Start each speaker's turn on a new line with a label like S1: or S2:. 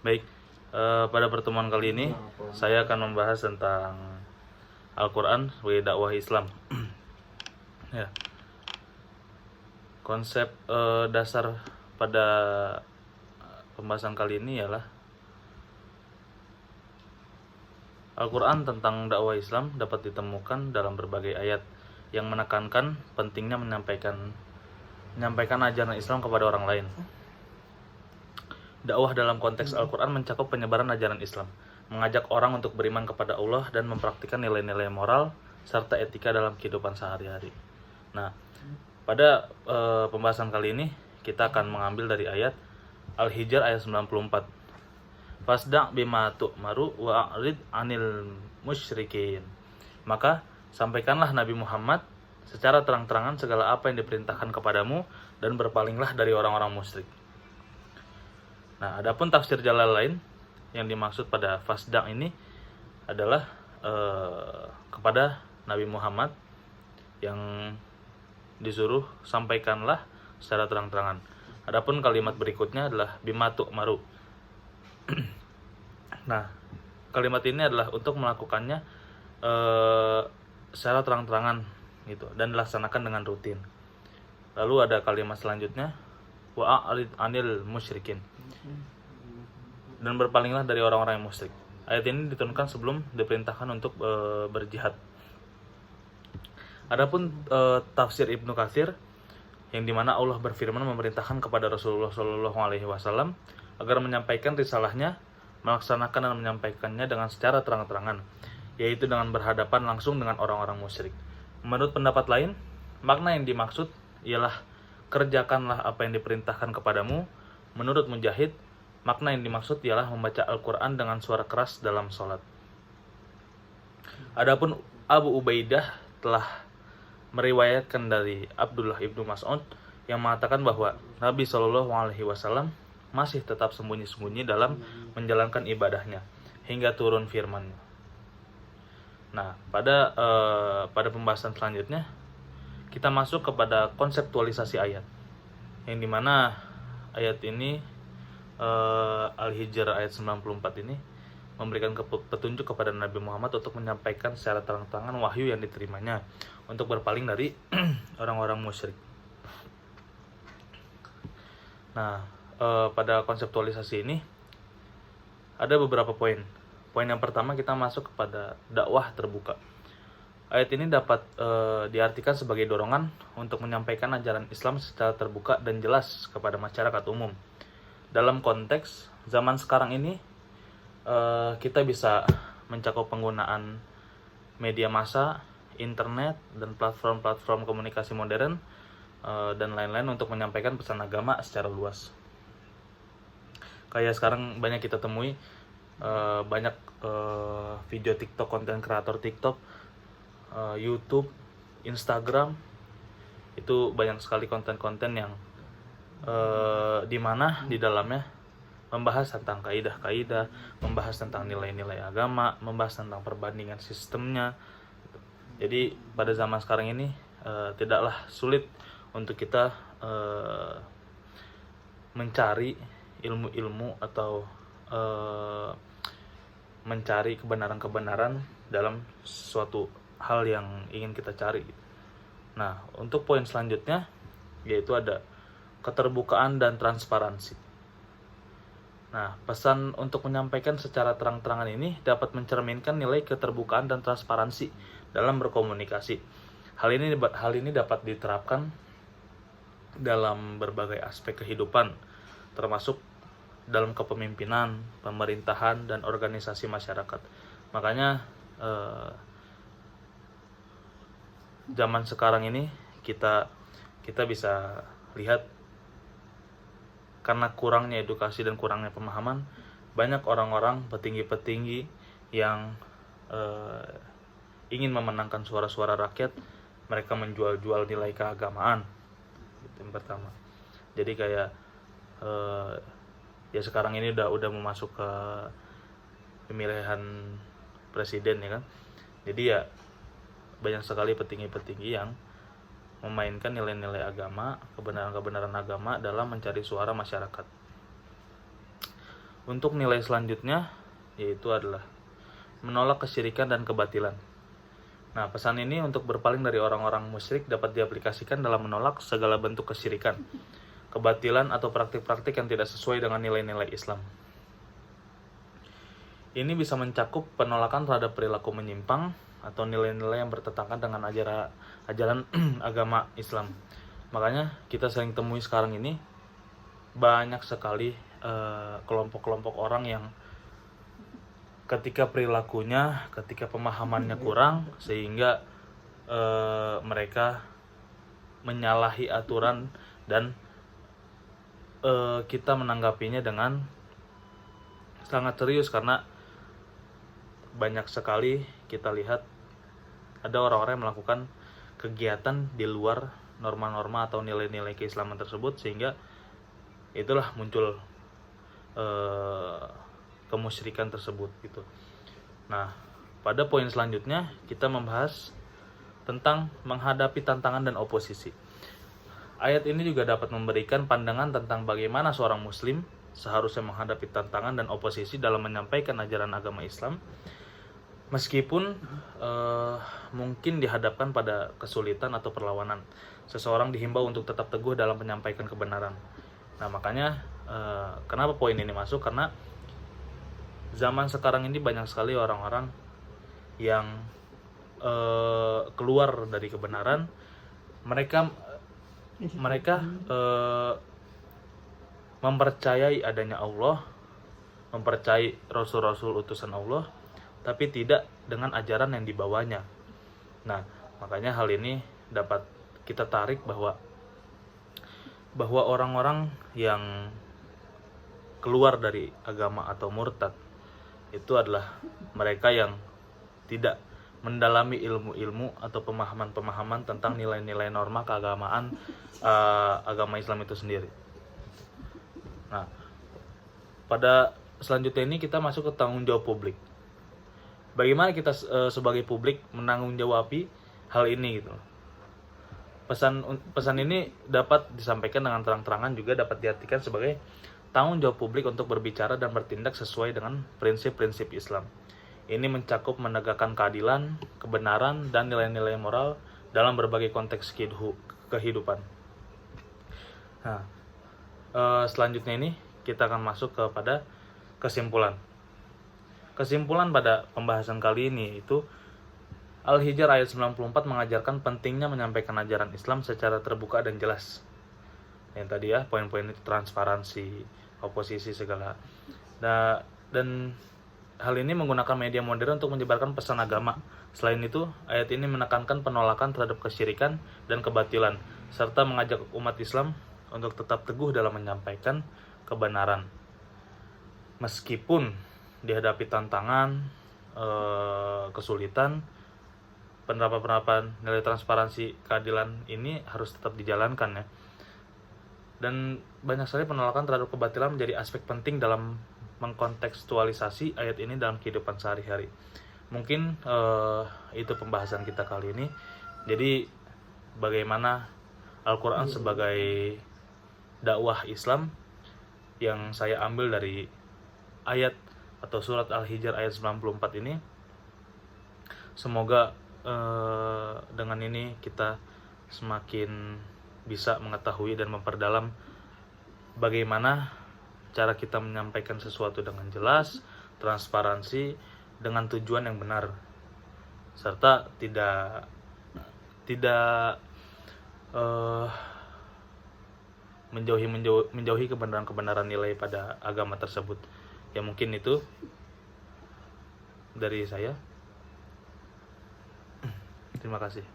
S1: Baik, pada pertemuan kali ini saya akan membahas tentang Al-Quran sebagai dakwah Islam. Ya, konsep dasar pada pembahasan kali ini ialah Al-Quran tentang dakwah Islam dapat ditemukan dalam berbagai ayat yang menekankan pentingnya menyampaikan ajaran Islam kepada orang lain. Dakwah dalam konteks Al-Quran mencakup penyebaran ajaran Islam, mengajak orang untuk beriman kepada Allah dan mempraktikkan nilai-nilai moral serta etika dalam kehidupan sehari-hari. Nah, pada pembahasan kali ini kita akan mengambil dari ayat Al-Hijr ayat 94. Fasda' bima tu'maru wa'rid 'anil musyrikin. Maka sampaikanlah Nabi Muhammad secara terang-terangan segala apa yang diperintahkan kepadamu dan berpalinglah dari orang-orang musyrik. Nah, adapun tafsir Jalal lain yang dimaksud pada fasda' ini adalah kepada Nabi Muhammad yang disuruh sampaikanlah secara terang-terangan. Adapun kalimat berikutnya adalah bima tu'maru. Nah, kalimat ini adalah untuk melakukannya secara terang-terangan gitu dan dilaksanakan dengan rutin. Lalu ada kalimat selanjutnya wa'rid 'anil musyrikin, dan berpalinglah dari orang-orang yang musyrik. Ayat ini diturunkan sebelum diperintahkan untuk berjihad. Adapun tafsir Ibnu Katsir yang dimana Allah berfirman memerintahkan kepada Rasulullah SAW agar menyampaikan risalahnya, melaksanakan dan menyampaikannya dengan secara terang-terangan, yaitu dengan berhadapan langsung dengan orang-orang musyrik. Menurut pendapat lain, makna yang dimaksud ialah kerjakanlah apa yang diperintahkan kepadamu. Menurut Mujahid, makna yang dimaksud ialah membaca Al-Quran dengan suara keras dalam sholat. Adapun Abu Ubaidah telah meriwayatkan dari Abdullah ibnu Mas'ud yang mengatakan bahwa Nabi SAW masih tetap sembunyi-sembunyi dalam menjalankan ibadahnya hingga turun firman-Nya. Nah, pada pembahasan selanjutnya kita masuk kepada konseptualisasi ayat, yang dimana ayat ini Al-Hijr ayat 94 ini memberikan petunjuk kepada Nabi Muhammad untuk menyampaikan secara terang-terangan wahyu yang diterimanya untuk berpaling dari orang-orang musyrik. Nah, pada konseptualisasi ini ada beberapa poin. Poin yang pertama, kita masuk kepada dakwah terbuka. Ayat ini dapat diartikan sebagai dorongan untuk menyampaikan ajaran Islam secara terbuka dan jelas kepada masyarakat umum. Dalam konteks zaman sekarang ini, kita bisa mencakup penggunaan media massa, internet, dan platform-platform komunikasi modern, dan lain-lain untuk menyampaikan pesan agama secara luas. Kayak sekarang banyak kita temui banyak video TikTok, konten kreator TikTok, YouTube, Instagram, itu banyak sekali konten-konten yang dimana di dalamnya membahas tentang kaidah-kaidah, membahas tentang nilai-nilai agama, membahas tentang perbandingan sistemnya. Jadi pada zaman sekarang ini tidaklah sulit untuk kita mencari ilmu-ilmu atau mencari kebenaran-kebenaran dalam suatu hal yang ingin kita cari. Nah, untuk poin selanjutnya yaitu ada keterbukaan dan transparansi. Nah, pesan untuk menyampaikan secara terang-terangan ini dapat mencerminkan nilai keterbukaan dan transparansi dalam berkomunikasi. Hal ini dapat diterapkan dalam berbagai aspek kehidupan, termasuk dalam kepemimpinan, pemerintahan, dan organisasi masyarakat. Makanya zaman sekarang ini kita bisa lihat, karena kurangnya edukasi dan kurangnya pemahaman, banyak orang-orang petinggi-petinggi yang ingin memenangkan suara-suara rakyat. Mereka menjual-jual nilai keagamaan. Itu yang pertama. Jadi kayak ya sekarang ini udah mau masuk ke pemilihan presiden, ya kan. Jadi ya banyak sekali petinggi-petinggi yang memainkan nilai-nilai agama, kebenaran-kebenaran agama dalam mencari suara masyarakat. Untuk nilai selanjutnya yaitu adalah menolak kesyirikan dan kebatilan. Nah, pesan ini untuk berpaling dari orang-orang musyrik dapat diaplikasikan dalam menolak segala bentuk kesyirikan, kebatilan atau praktik-praktik yang tidak sesuai dengan nilai-nilai Islam. Ini bisa mencakup penolakan terhadap perilaku menyimpang atau nilai-nilai yang bertentangan dengan ajaran agama Islam. Makanya kita sering temui sekarang ini banyak sekali kelompok-kelompok orang yang ketika perilakunya, ketika pemahamannya kurang, sehingga mereka menyalahi aturan dan kita menanggapinya dengan sangat serius, karena banyak sekali kita lihat ada orang-orang yang melakukan kegiatan di luar norma-norma atau nilai-nilai keislaman tersebut, sehingga itulah muncul kemusyrikan tersebut gitu. Nah, pada poin selanjutnya kita membahas tentang menghadapi tantangan dan oposisi. Ayat ini juga dapat memberikan pandangan tentang bagaimana seorang muslim seharusnya menghadapi tantangan dan oposisi dalam menyampaikan ajaran agama Islam, meskipun mungkin dihadapkan pada kesulitan atau perlawanan. Seseorang dihimbau untuk tetap teguh dalam menyampaikan kebenaran. Nah, makanya kenapa poin ini masuk, karena zaman sekarang ini banyak sekali orang-orang yang keluar dari kebenaran. Mereka mempercayai adanya Allah, mempercayai rasul-rasul utusan Allah, tapi tidak dengan ajaran yang dibawanya. Nah, makanya hal ini dapat kita tarik bahwa orang-orang yang keluar dari agama atau murtad itu adalah mereka yang tidak mendalami ilmu-ilmu atau pemahaman-pemahaman tentang nilai-nilai norma keagamaan agama Islam itu sendiri. Nah, pada selanjutnya ini kita masuk ke tanggung jawab publik. Bagaimana kita sebagai publik menanggung-jawabi hal ini gitu. Pesan ini dapat disampaikan dengan terang-terangan, juga dapat diartikan sebagai tanggung jawab publik untuk berbicara dan bertindak sesuai dengan prinsip-prinsip Islam. Ini mencakup menegakkan keadilan, kebenaran, dan nilai-nilai moral dalam berbagai konteks kehidupan. Nah, selanjutnya ini kita akan masuk kepada kesimpulan. Kesimpulan pada pembahasan kali ini itu Al-Hijr ayat 94 mengajarkan pentingnya menyampaikan ajaran Islam secara terbuka dan jelas. Yang tadi ya, poin-poin itu transparansi, oposisi segala. Nah, dan hal ini menggunakan media modern untuk menyebarkan pesan agama. Selain itu, ayat ini menekankan penolakan terhadap kesyirikan dan kebatilan, serta mengajak umat Islam untuk tetap teguh dalam menyampaikan kebenaran. Meskipun dihadapi tantangan, kesulitan, penerapan nilai transparansi keadilan ini harus tetap dijalankan ya. Dan banyak sekali penolakan terhadap kebatilan menjadi aspek penting dalam mengkontekstualisasi ayat ini dalam kehidupan sehari-hari. Mungkin itu pembahasan kita kali ini. Jadi bagaimana Al-Quran sebagai dakwah Islam yang saya ambil dari ayat atau surat Al-Hijr ayat 94 ini. Semoga dengan ini kita semakin bisa mengetahui dan memperdalam bagaimana cara kita menyampaikan sesuatu dengan jelas, transparansi, dengan tujuan yang benar, serta tidak menjauhi kebenaran-kebenaran nilai pada agama tersebut. Ya, mungkin itu dari saya. Terima kasih.